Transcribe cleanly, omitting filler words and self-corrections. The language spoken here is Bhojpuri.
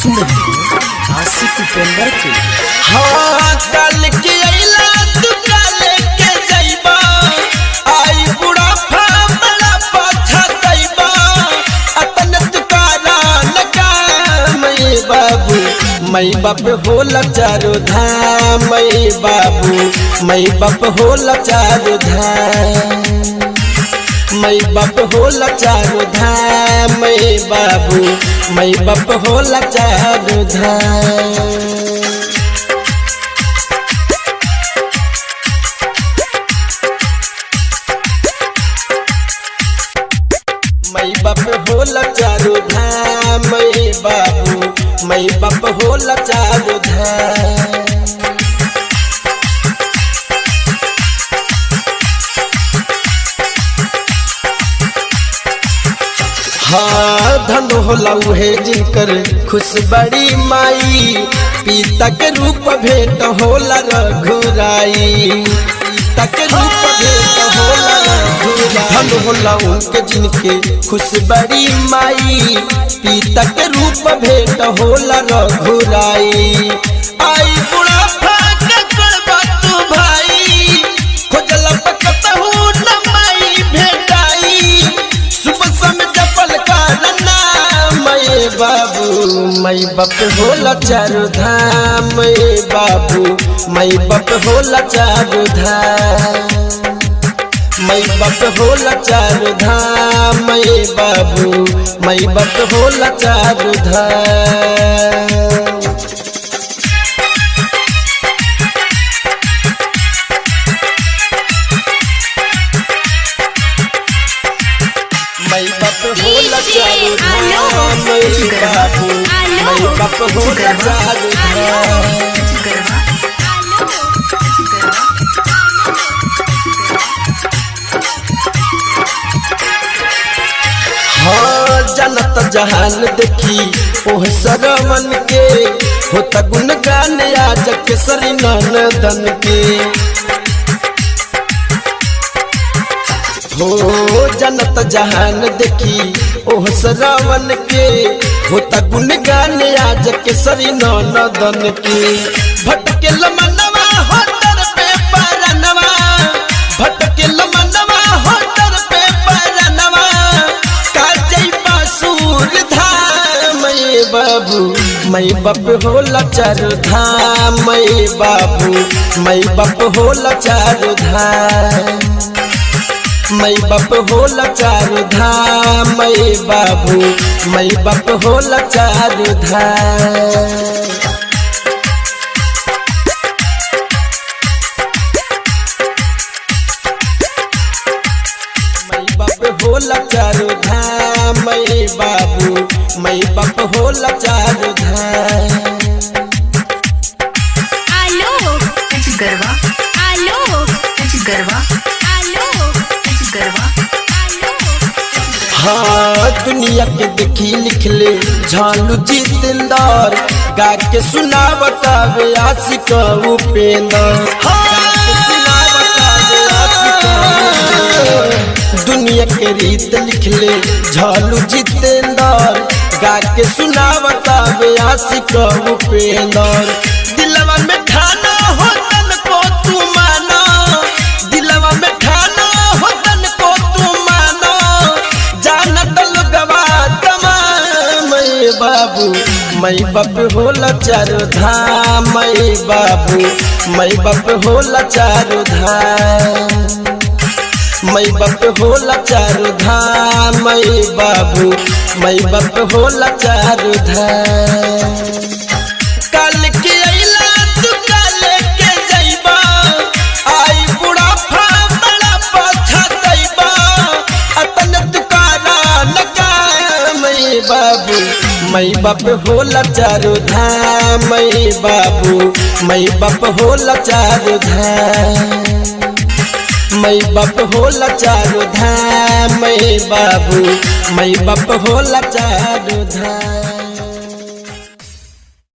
सुन आशिक उपेंद्र के। हाँ कल के अइला तू काले के जइबा आई बुढ़ापा बड़ा पछतइबा अपन तुकारा लगा मई बाबू मई बाप होला चारो धाम मई बाबू मई बाप होला चारो धाम मई बाप होला चारो धाम मई बाबू मई बाप होला चारो धाम। मई बाप होला चारो धाम मई बाबू मई बाप होला चारो धाम। हाँ धन होला उहे जिनकर खुश बड़ी माई पिता के रूप भेंट होला रघुराई पिता के रूप भेंट होला रघुराई। धन होला उनके जिनके खुश बड़ी माई पिता के रूप भेंट होला रघुराई। आई बुढ़ापा के करबा तू भाई खोजला पकतहू न माई भेटाई सुबह समय जपल करना मई बाबू मई बाप होला चारो धाम मई बाबू मई बाप होला चारो धाम मई बाप होला चारो धाम मई बाबू मई बाप होला चारो धाम। मई बाप होला चारो धाम मई बाबू मई बाप होला चारो धाम। हाँ जनत जहान देखी ओह सरमन के होता गुणगान आज के सरी नंदन के। हो जनत जहान देखी ओह सरवन के होता गुणगान आज के सरी नंदन के। भटके लमनवा होतर पे परनवा भटके लमनवा होतर पे परनवा काजई बासुर धाम मई बाबू मई बाप होला चारो धाम मई बाबू मई बाप होला चारो धाम मई बाप होला चारो धाम मई बाबू मई बाप होला चारो धाम। मई बाप होला चारो धाम मई बाबू मई बाप होला चारो धाम। आलो गरबा आलो गरबा हाँ दुनिया के देखी लिख ले झालू जितेंद्र गा के सुनावतावे आशिक उपेंद्र गा के सुनावतावे आशिक उपेंद्र। दुनिया के रीत लिख ले झालू जितेंद्र गा के सुनावतावे आशिक उपेंद्र। दिलवा में ठाना हो तन को तू माना दिलवा में ठाना हो तन को तू माना जानत लगवा तमा मई बाबू मई बाप होला चारो धाम मई बाबू मई बाप होला चारो धाम मई बाप होला चारो धाम मई बाबू मई बाप होला चारो धाम। कल के अइला तू काले के जइबा आई बुढ़ापा बड़ा पछतइबा अपन तुकारा लगा मई बाबू मई बाप होला चारो धाम मई बाबू मई बाप होला चारो धाम मई बाप होला चारो धाम मई बाबू मई बाप होला चारो धाम।